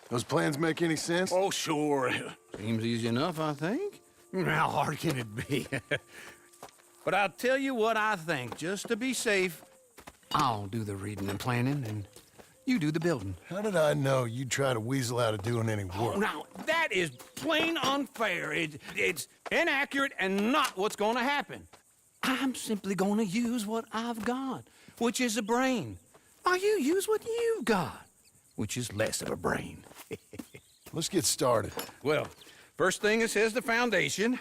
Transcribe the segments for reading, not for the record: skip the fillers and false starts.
Those plans make any sense? Oh, sure. Seems easy enough, I think. How hard can it be? But I'll tell you what I think. Just to be safe, I'll do the reading and planning, and you do the building. How did I know you'd try to weasel out of doing any work? Oh, now, that is plain unfair. It's inaccurate and not what's going to happen. I'm simply going to use what I've got, which is a brain. While you use what you've got, which is less of a brain. Let's get started. Well, first thing it says the foundation,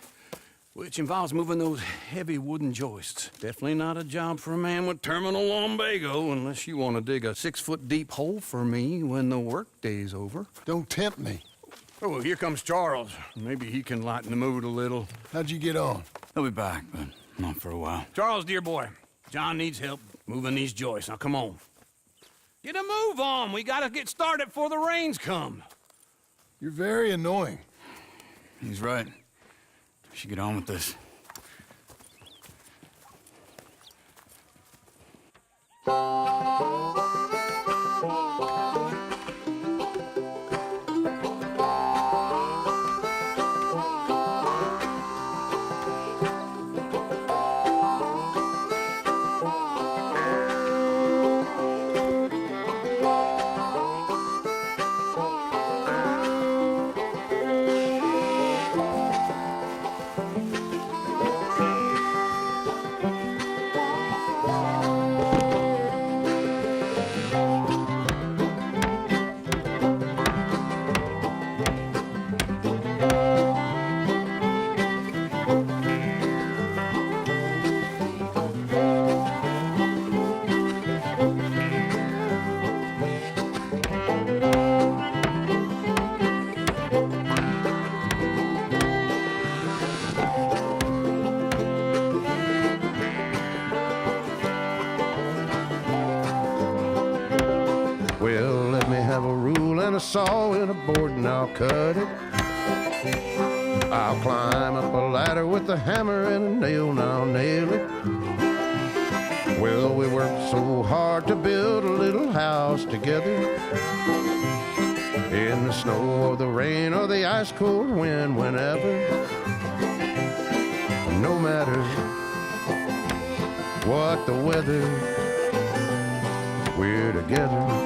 which involves moving those heavy wooden joists. Definitely not a job for a man with terminal lumbago, unless you want to dig a 6-foot deep hole for me when the workday's over. Don't tempt me. Oh, here comes Charles. Maybe he can lighten the mood a little. How'd you get on? He'll be back, but not for a while. Charles, dear boy, John needs help moving these joists. Now, come on. Get a move on. We gotta get started before the rains come. You're very annoying. He's right. We should get on with this. Well, let me have a rule and a saw and a board and I'll cut it. I'll climb up a ladder with a hammer and a nail and I'll nail it. Well, we worked so hard to build a little house together. In the snow or the rain or the ice cold wind, whenever. No matter what the weather, we're together.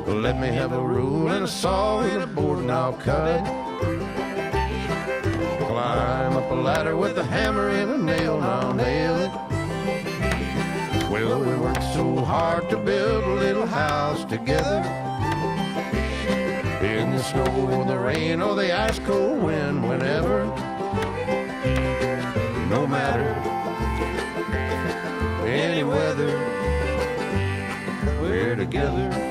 Let me have a rule and a saw and a board and I'll cut it. Climb up a ladder with a hammer and a nail and I'll nail it. Well, we worked so hard to build a little house together. In the snow or the rain or the ice cold wind, whenever. No matter any weather, we're together.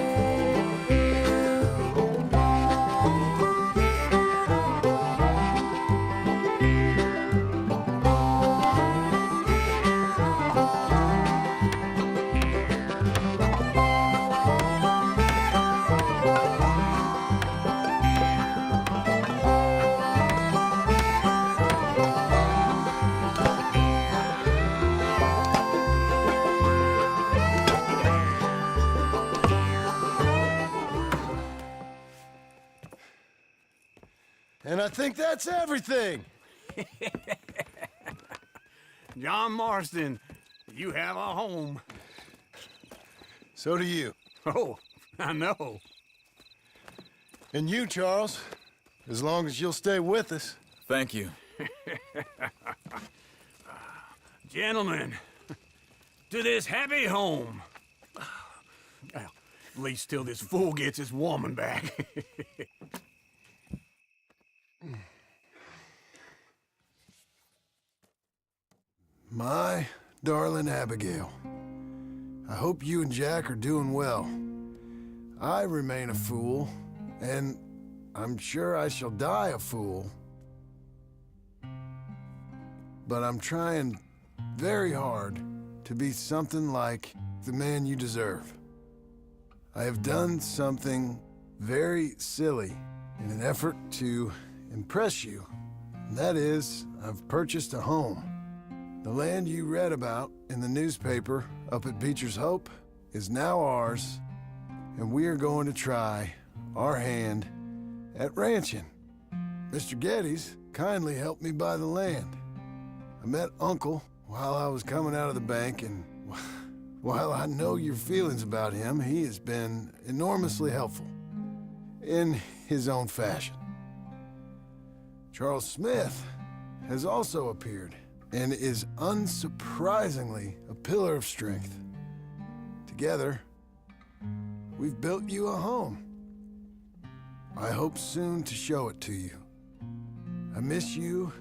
And I think that's everything. John Marston, you have a home. So do you. Oh, I know. And you, Charles. As long as you'll stay with us. Thank you. Gentlemen, to this happy home. Well, at least till this fool gets his woman back. My darling Abigail, I hope you and Jack are doing well. I remain a fool, and I'm sure I shall die a fool. But I'm trying very hard to be something like the man you deserve. I have done something very silly in an effort to impress you. And that is, I've purchased a home. The land you read about in the newspaper up at Beecher's Hope is now ours, and we are going to try our hand at ranching. Mr. Geddes kindly helped me buy the land. I met Uncle while I was coming out of the bank, and while I know your feelings about him, he has been enormously helpful in his own fashion. Charles Smith has also appeared and is unsurprisingly a pillar of strength. Together, we've built you a home. I hope soon to show it to you. I miss you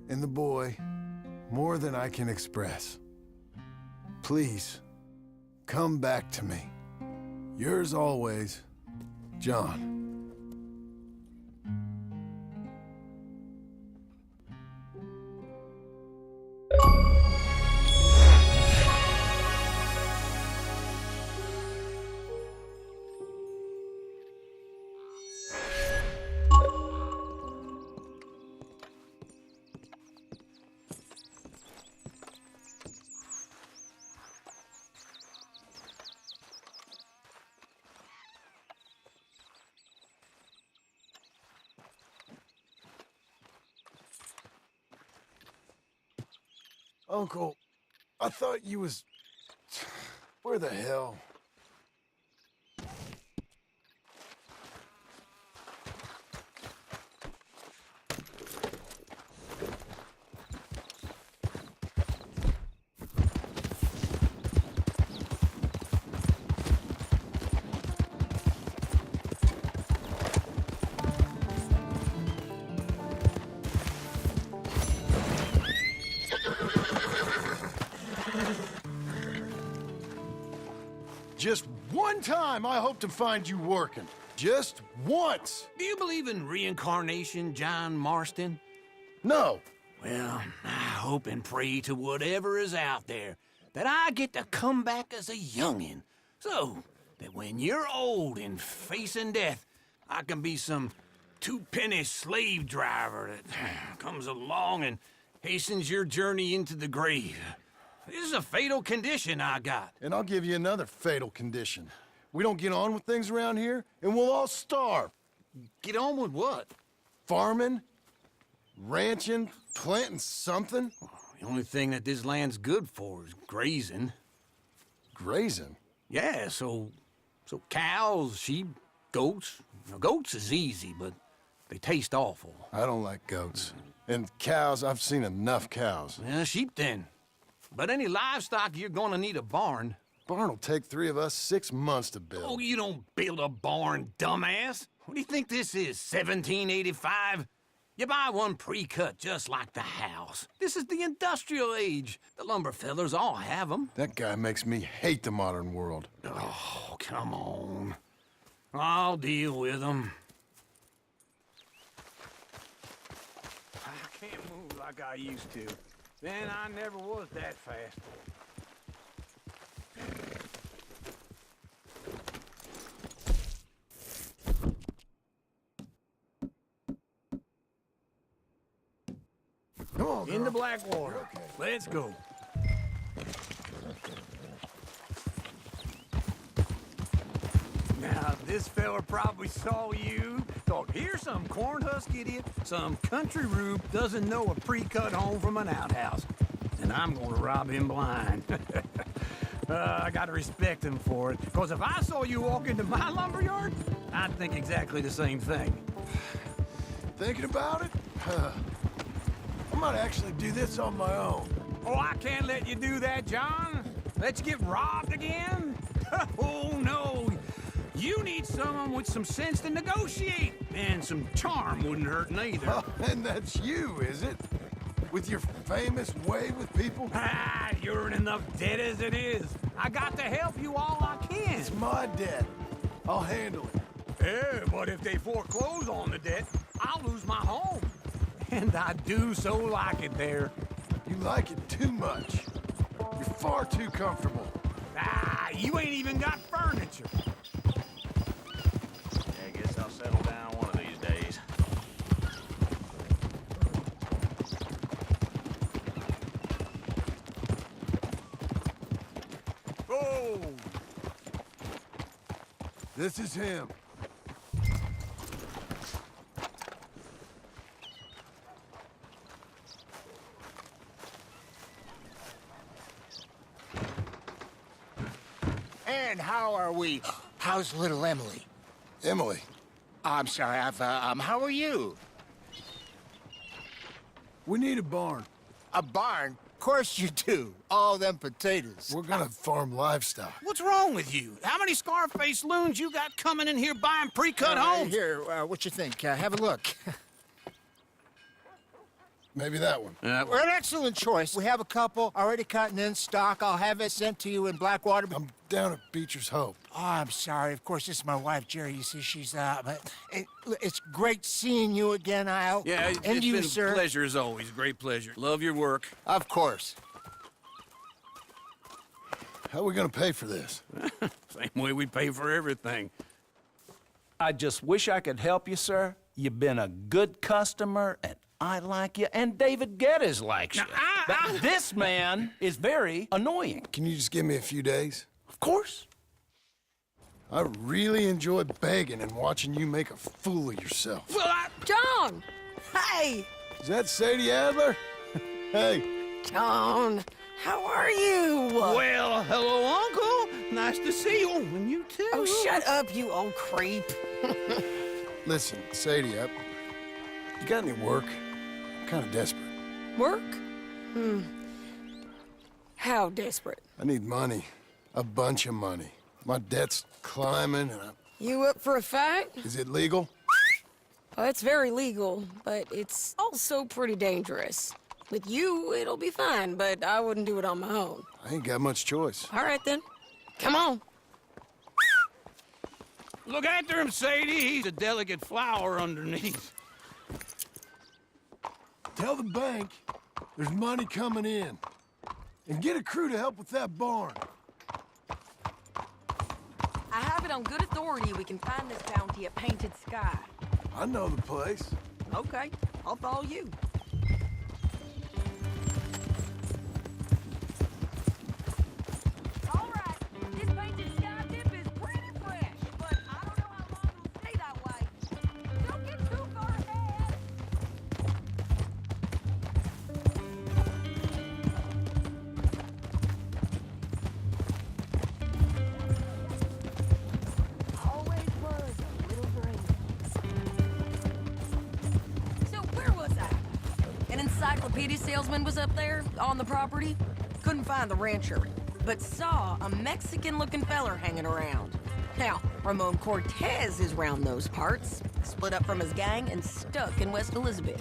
and the boy more than I can express. Please, come back to me. Yours always, John. Uncle, I thought you was... Where the hell? Just one time I hope to find you working. Just once. Do you believe in reincarnation, John Marston? No. Well, I hope and pray to whatever is out there that I get to come back as a youngin', so that when you're old and facing death, I can be some two-penny slave driver that comes along and hastens your journey into the grave. This is a fatal condition I got. And I'll give you another fatal condition. We don't get on with things around here, and we'll all starve. Get on with what? Farming, ranching, planting something. The only thing that this land's good for is grazing. Grazing? Yeah, so cows, sheep, goats. Now, goats is easy, but they taste awful. I don't like goats. And cows, I've seen enough cows. Yeah, sheep then. But any livestock, you're gonna need a barn. Barn will take 3 of us 6 months to build. Oh, you don't build a barn, dumbass. What do you think this is, 1785? You buy one pre-cut just like the house. This is the industrial age. The lumber fellers all have them. That guy makes me hate the modern world. Oh, come on. I'll deal with them. I can't move like I used to. Then I never was that fast. Come on, girl. In the Blackwater. Okay. Let's go. Now, this fella probably saw you, thought, here's some cornhusk idiot, some country rube doesn't know a pre-cut home from an outhouse. And I'm gonna rob him blind. I gotta respect him for it, because if I saw you walk into my lumberyard, I'd think exactly the same thing. Thinking about it? I might actually do this on my own. Oh, I can't let you do that, John. Let you get robbed again? Oh, no. You need someone with some sense to negotiate. And some charm wouldn't hurt neither. Oh, and that's you, is it? With your famous way with people? Ah, you're in enough debt as it is. I got to help you all I can. It's my debt. I'll handle it. Yeah, but if they foreclose on the debt, I'll lose my home. And I do so like it there. You like it too much. You're far too comfortable. Ah, you ain't even got furniture. I guess I'll settle down one of these days. Oh! This is him. And how are we? How's little Emily? Emily. I'm sorry, how are you? We need a barn. A barn? Of course you do. All them potatoes. We're gonna farm livestock. What's wrong with you? How many Scarface loons you got coming in here buying pre-cut homes? Here, what you think? Have a look. Maybe that one. We're an excellent choice. We have a couple already cut and in stock. I'll have it sent to you in Blackwater. I'm down at Beecher's Hope. Oh, I'm sorry. Of course, this is my wife, Jerry. You see, she's but it's great seeing you again, Al. Yeah, and it's you, been sir. a pleasure as always. Great pleasure. Love your work. Of course. How are we gonna pay for this? Same way we pay for everything. I just wish I could help you, sir. You've been a good customer, and I like you, and David Geddes likes you. But this man is very annoying. Can you just give me a few days? Of course. I really enjoy begging and watching you make a fool of yourself. Well, John! Hey! Is that Sadie Adler? Hey. John, how are you? well, hello, Uncle. Nice to see you. Oh, and you too. Oh, shut up, you old creep. Listen, Sadie, you got any work? I'm kind of desperate. Work? How desperate? I need money. A bunch of money. My debt's climbing and You up for a fight? Is it legal? Well, it's very legal, but it's also pretty dangerous. With you, it'll be fine, but I wouldn't do it on my own. I ain't got much choice. All right, then. Come on. Look after him, Sadie. He's a delicate flower underneath. Tell the bank there's money coming in. And get a crew to help with that barn. I have it on good authority we can find this bounty at Painted Sky. I know the place. Okay, I'll follow you. All right, this Painted Sky dip is pretty fresh, but I don't know how long it'll stay that way. Don't get too far ahead. Always was a little dream. So where was I? An encyclopedia salesman was up there on the property. Couldn't find the rancher, but saw a Mexican-looking feller hanging around. Now, Ramon Cortez is round those parts, split up from his gang and stuck in West Elizabeth.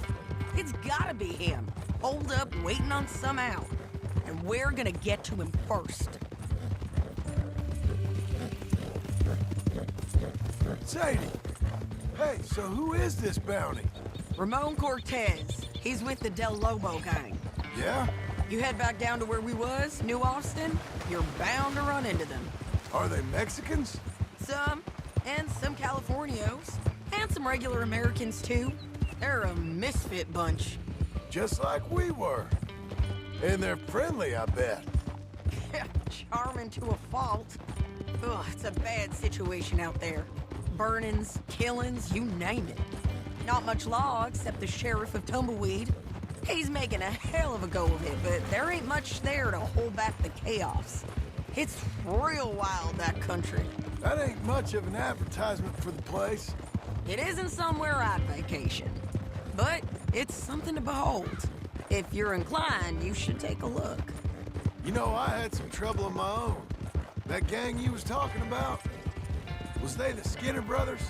It's gotta be him, holed up waiting on some out. And we're gonna get to him first. Sadie! Hey, so who is this bounty? Ramon Cortez. He's with the Del Lobo gang. Yeah? You head back down to where we was, New Austin, you're bound to run into them. Are they Mexicans? Some, and some Californios, and some regular Americans too. They're a misfit bunch. Just like we were. And they're friendly, I bet. Charming to a fault. Ugh, it's a bad situation out there. Burnings, killings, you name it. Not much law except the sheriff of Tumbleweed. He's making a hell of a go of it, but there ain't much there to hold back the chaos. It's real wild, that country. That ain't much of an advertisement for the place. It isn't somewhere I'd vacation, but it's something to behold. If you're inclined, you should take a look. You know, I had some trouble of my own. That gang you was talking about, was they the Skinner brothers?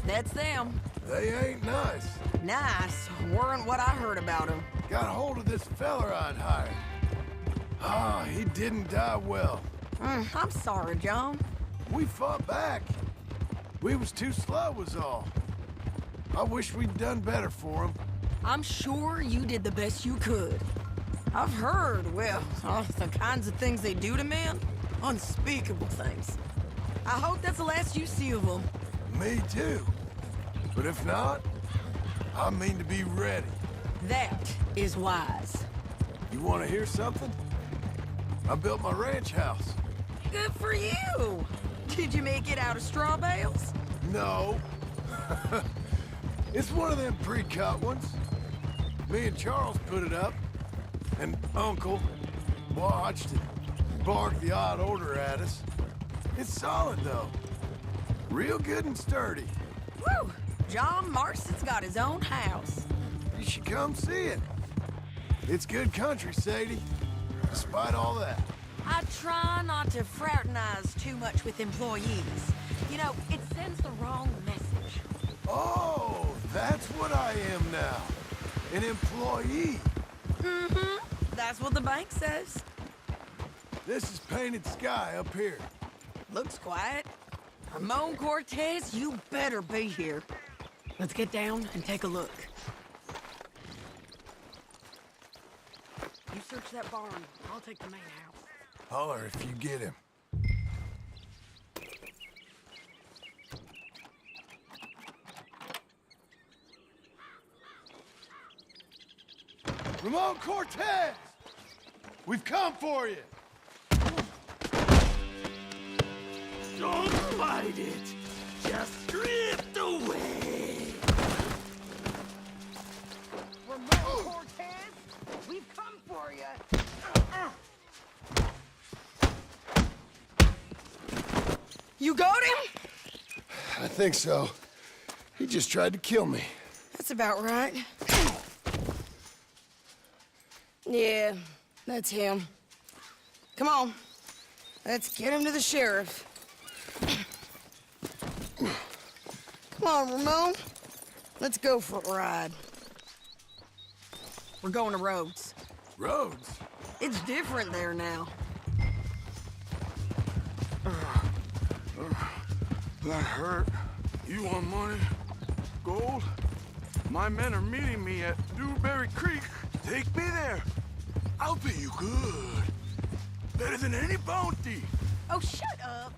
That's them. They ain't nice. Nice weren't what I heard about them. Got hold of this feller I'd hired. Ah, he didn't die well. I'm sorry, John. We fought back. We was too slow was all. I wish we'd done better for him. I'm sure you did the best you could. I've heard, well, the kinds of things they do to men. Unspeakable things. I hope that's the last you see of them. Me too. But if not, I mean to be ready. That is wise. You want to hear something? I built my ranch house. Good for you. Did you make it out of straw bales? No. It's one of them pre-cut ones. Me and Charles put it up, and Uncle watched it bark the odd order at us. It's solid, though. Real good and sturdy. Woo! John Marston's got his own house. You should come see it. It's good country, Sadie. Despite all that. I try not to fraternize too much with employees. You know, it sends the wrong message. Oh, that's what I am now. An employee. Mm-hmm. That's what the bank says. This is painted sky up here. Looks quiet. Ramon Cortez, you better be here. Let's get down and take a look. You search that barn. I'll take the main house. Holler if you get him. Ramon Cortez! We've come for you! Don't fight it. Just drift away. Ramon Cortez, we've come for you. You got him? I think so. He just tried to kill me. That's about right. Yeah, that's him. Come on. Let's get him to the sheriff. Come on, Ramon. Let's go for a ride. We're going to Rhodes. Rhodes? It's different there now. That hurt. You want money? Gold? My men are meeting me at Dewberry Creek. Take me there. I'll pay you good. Better than any bounty. Oh, shut up.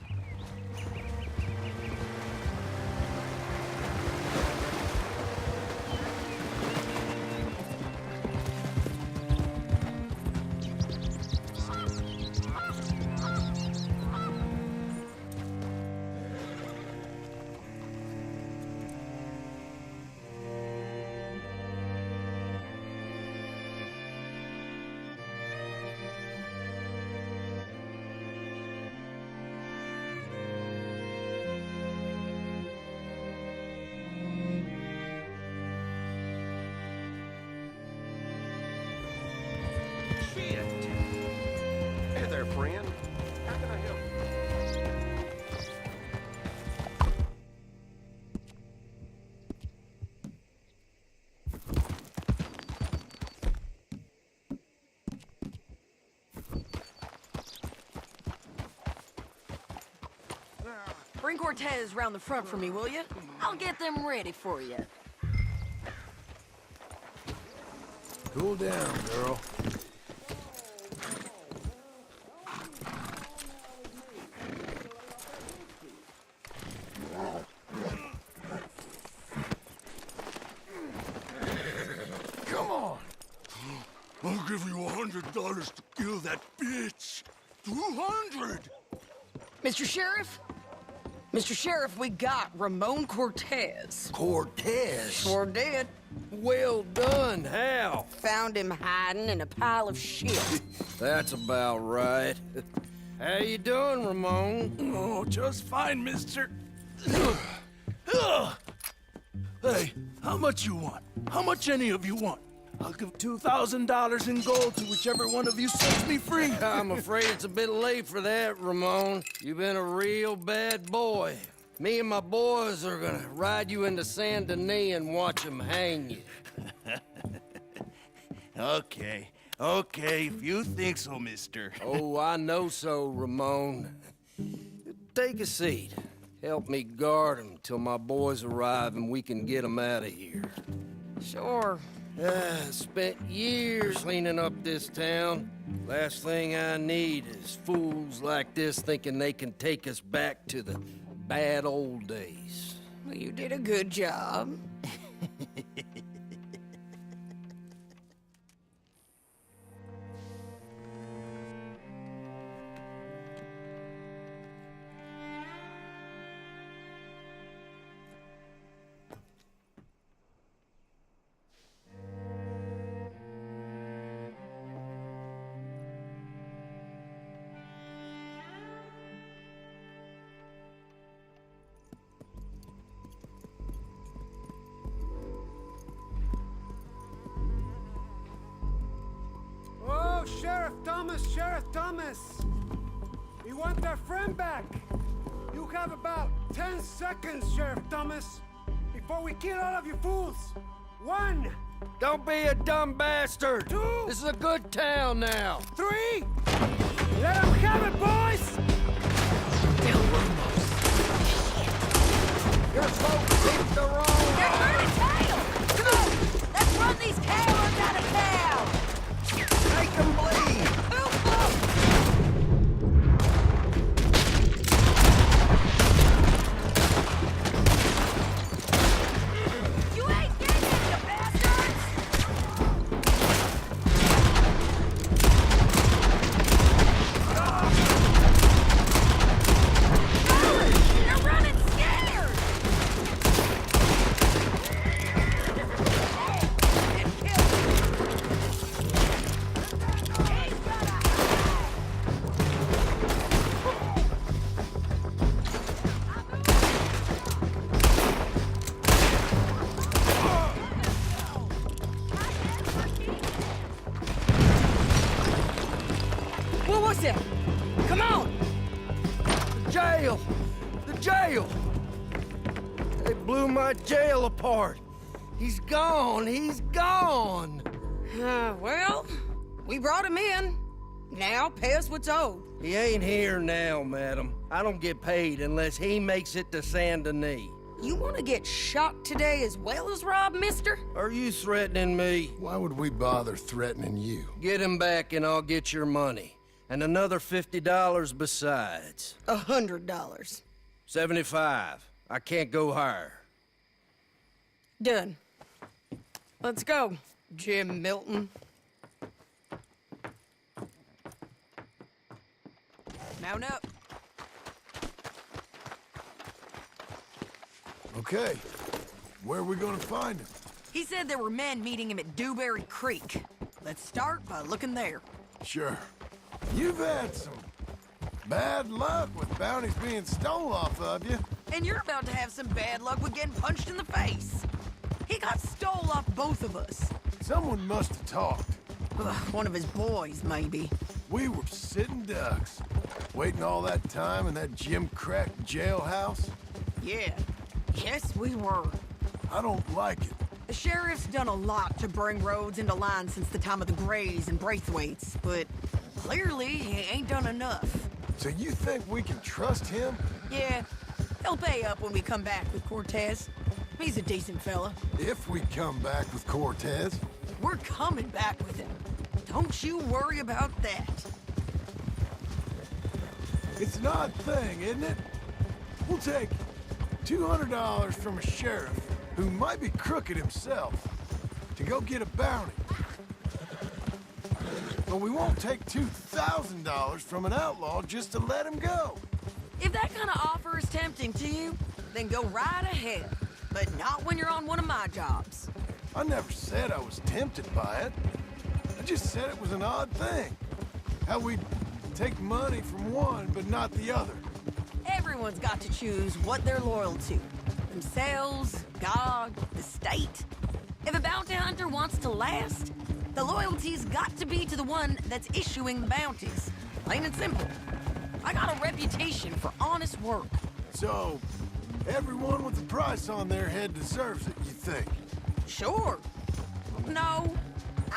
Hey there, friend. How can I help you? Bring Cortez round the front for me, will you? I'll get them ready for you. Cool down, girl. Come on. I'll give you $100 to kill that bitch. 200. Mr. Sheriff? Mr. Sheriff, we got Ramon Cortez. Cortez? Sure did. Well done. How? Found him hiding in a pile of shit. That's about right. How you doing, Ramon? Oh, just fine, mister. Hey, how much you want? How much any of you want? I'll give $2,000 in gold to whichever one of you sets me free. I'm afraid it's a bit late for that, Ramon. You've been a real bad boy. Me and my boys are gonna ride you into Saint Denis and watch them hang you. Okay, if you think so, mister. Oh, I know so, Ramon. Take a seat. Help me guard them till my boys arrive and we can get them out of here. Sure. Spent years cleaning up this town. Last thing I need is fools like this thinking they can take us back to the bad old days. Well, you did a good job. Oh, Sheriff Thomas! We want our friend back! You have about 10 seconds, Sheriff Thomas, before we kill all of you fools! 1! Don't be a dumb bastard! 2! This is a good town now! 3! Let them have it, boys! You're supposed to keep the wrong... They're turning tail! Come on! Let's run these cowards out of town! Make them bleed! You ain't getting it, you bastards! They're running scared! Get killed! He's gonna hide! What was it? Come on! The jail! The jail! They blew my jail apart! He's gone! He's gone! Well, we brought him in. Now pay us what's owed. He ain't here now, madam. I don't get paid unless he makes it to Saint Denis. You want to get shot today as well as rob, mister? Are you threatening me? Why would we bother threatening you? Get him back and I'll get your money. And another $50 besides. $100. 75. I can't go higher. Done. Let's go, Jim Milton. Mount up. Okay, where are we gonna find him? He said there were men meeting him at Dewberry Creek. Let's start by looking there. Sure. You've had some bad luck with bounties being stole off of you. And you're about to have some bad luck with getting punched in the face. He got stole off both of us. Someone must have talked. Ugh, one of his boys, maybe. We were sitting ducks, waiting all that time in that Jim Crack jailhouse. Yeah. Yes, we were. I don't like it. The sheriff's done a lot to bring roads into line since the time of the Grays and Braithwaites, but clearly he ain't done enough. So you think we can trust him? Yeah, he'll pay up when we come back with Cortez. He's a decent fella. If we come back with Cortez. We're coming back with him. Don't you worry about that. It's an odd thing, isn't it? We'll take $200 from a sheriff who might be crooked himself to go get a bounty. But we won't take $2,000 from an outlaw just to let him go. If that kind of offer is tempting to you, then go right ahead. But not when you're on one of my jobs. I never said I was tempted by it. I just said it was an odd thing. How we'd take money from one, but not the other. Everyone's got to choose what they're loyal to. Themselves, God, the state. If a bounty hunter wants to last, the loyalty's got to be to the one that's issuing the bounties. Plain and simple. I got a reputation for honest work. So, everyone with a price on their head deserves it, you think? Sure. No,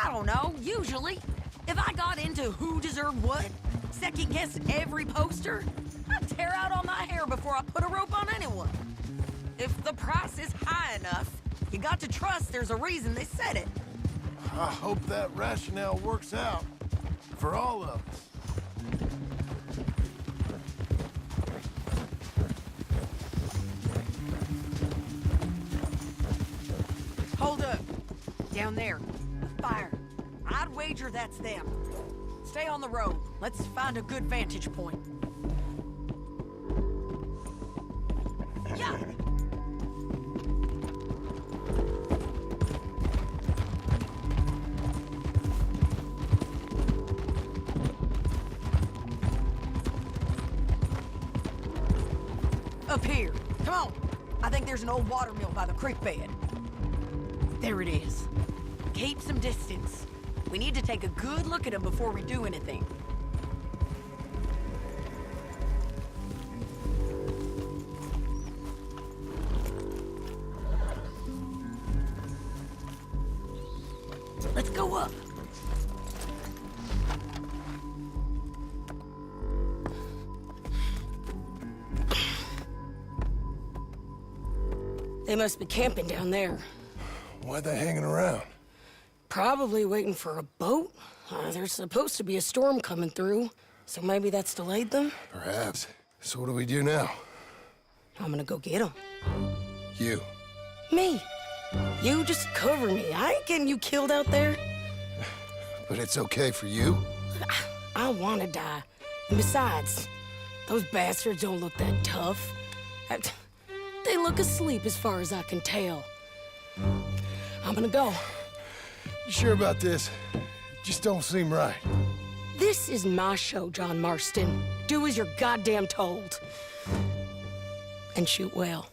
I don't know, usually. If I got into who deserved what, second-guess every poster, I'd tear out all my hair before I put a rope on anyone. If the price is high enough, you got to trust there's a reason they said it. I hope that rationale works out for all of us. Hold up. Down there. The fire. I'd wager that's them. Stay on the road. Let's find a good vantage point. Yeah! Up here. Come on. I think there's an old water mill by the creek bed. There it is. Keep some distance. We need to take a good look at him before we do anything. Let's go up. They must be camping down there. Why they hanging around? Probably waiting for a boat. There's supposed to be a storm coming through, so maybe that's delayed them? Perhaps. So what do we do now? I'm gonna go get them. You. Me. You just cover me. I ain't getting you killed out there. But it's okay for you? I wanna die. And besides, those bastards don't look that tough. They look asleep as far as I can tell. I'm gonna go. You sure about this? Just don't seem right. This is my show, John Marston. Do as you're goddamn told. And shoot well.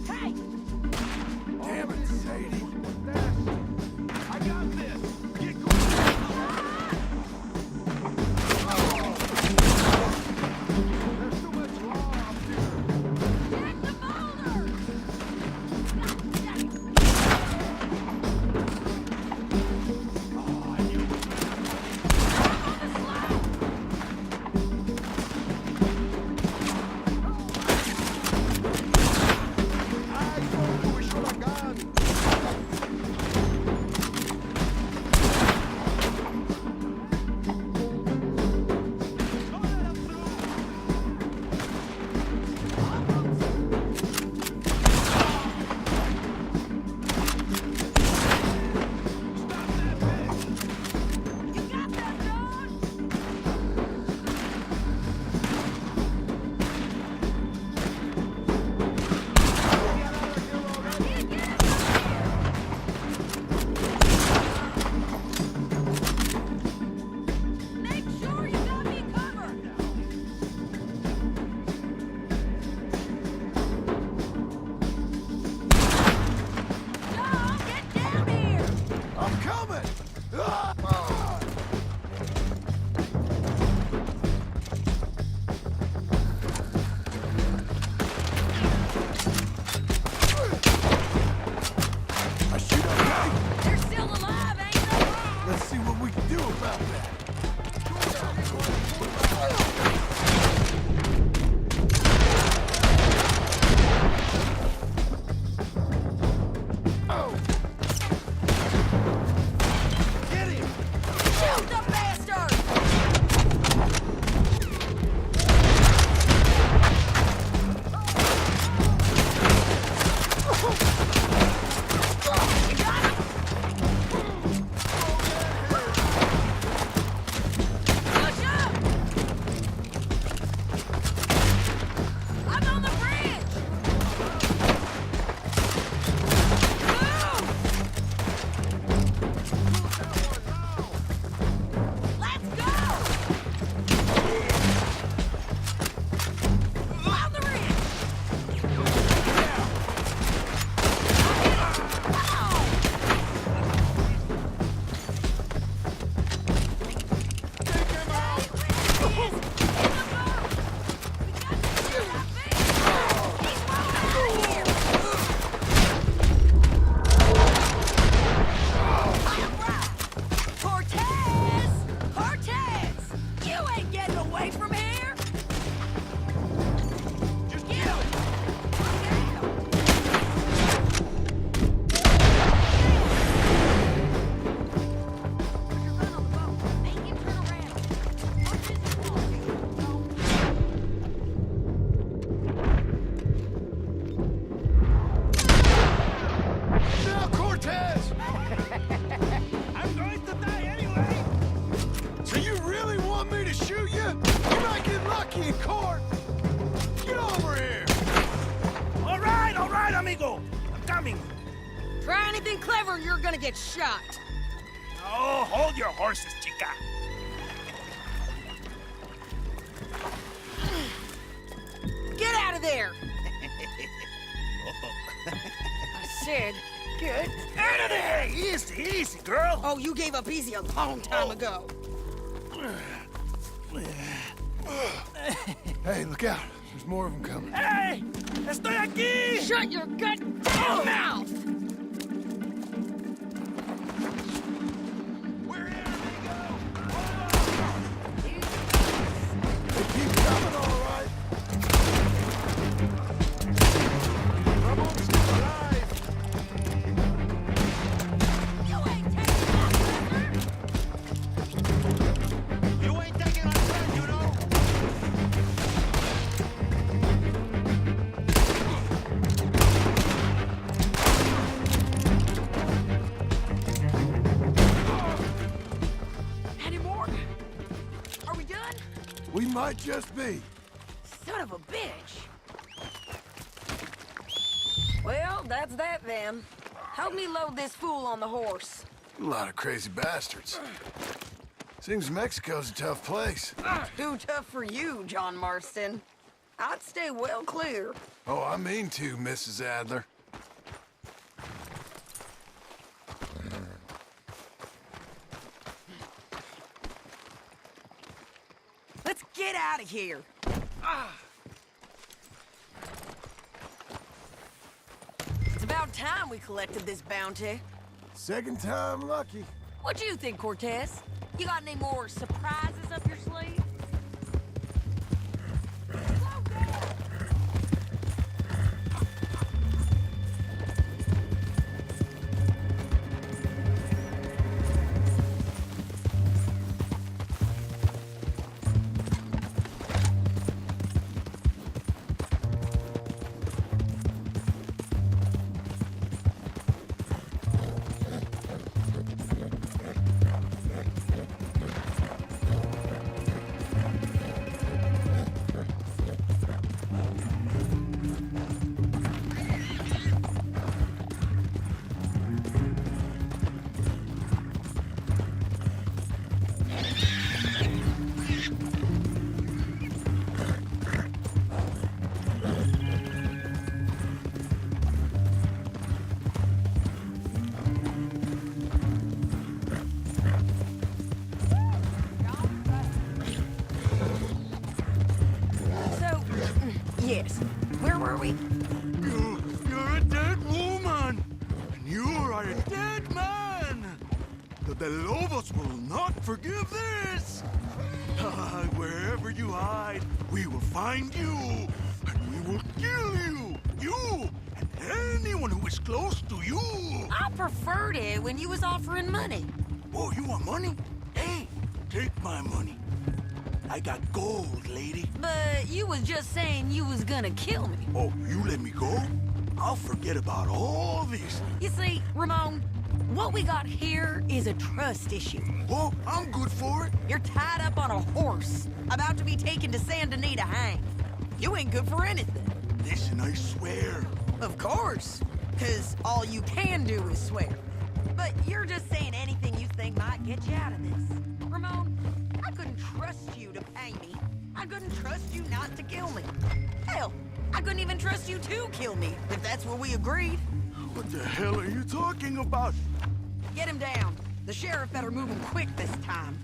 Hey! Damn it, Sadie. I got this. Get going. There's too much law up here. Get the boulder! Try anything clever and you're gonna get shot. Oh, hold your horses, chica. Get out of there! I said, get Out of there! Easy, easy, girl. Oh, you gave up easy a long time ago. Hey, look out. There's more of them coming. Hey! Estoy aquí! Shut your goddamn mouth! We're here, amigo! They keep coming, all right. Ramon's still alive! You ain't taking my brother! You ain't taking our friend, you know? Any more? Are we done? We might just be. Son of a bitch. Well, that's that then. Help me load this fool on the horse. A lot of crazy bastards. Seems Mexico's a tough place. Too tough for you, John Marston. I'd stay well clear. Oh, I mean to, Mrs. Adler. Let's get out of here. It's about time we collected this bounty. Second time lucky. What do you think, Cortez? You got any more surprises up your sleeve? Yes. Where were we? You're a dead woman! And you are a dead man! The Lobos will not forgive this! Wherever you hide, we will find you! And we will kill you! You! And anyone who is close to you! I preferred it when you was offering money. Oh, you want money? Hey, take my money. I got gold, lady. But you was just saying you was gonna kill me. Oh, you let me go? I'll forget about all this. You see, Ramon, what we got here is a trust issue. Well, I'm good for it. You're tied up on a horse, about to be taken to Saint Denis to hang. You ain't good for anything. Listen, I swear. Of course, because all you can do is swear. But you're just saying anything you think might get you out of this. Ramon, I couldn't trust you to pay me. I couldn't trust you not to kill me. Hell, I couldn't even trust you to kill me, if that's what we agreed. What the hell are you talking about? Get him down. The sheriff better move him quick this time.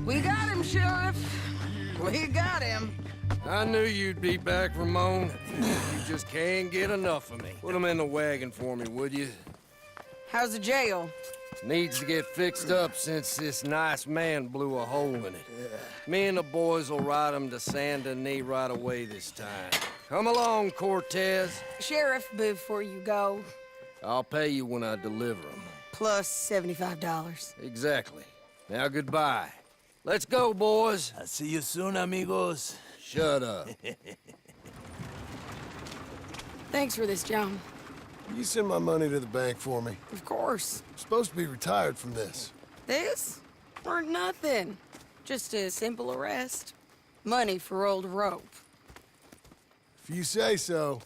We got him, Sheriff. We got him. I knew you'd be back, Ramon. You just can't get enough of me. Put him in the wagon for me, would you? How's the jail? Needs to get fixed up since this nice man blew a hole in it. Me and the boys will ride him to Saint Denis right away this time. Come along, Cortez. Sheriff, before you go, I'll pay you when I deliver him. plus $75. Exactly. Now goodbye. Let's go, boys. I'll see you soon, amigos. Shut up. Thanks for this, John. You send my money to the bank for me. Of course. I'm supposed to be retired from this. This? Weren't nothing. Just a simple arrest. Money for old rope. If you say so.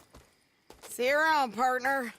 See you around, partner.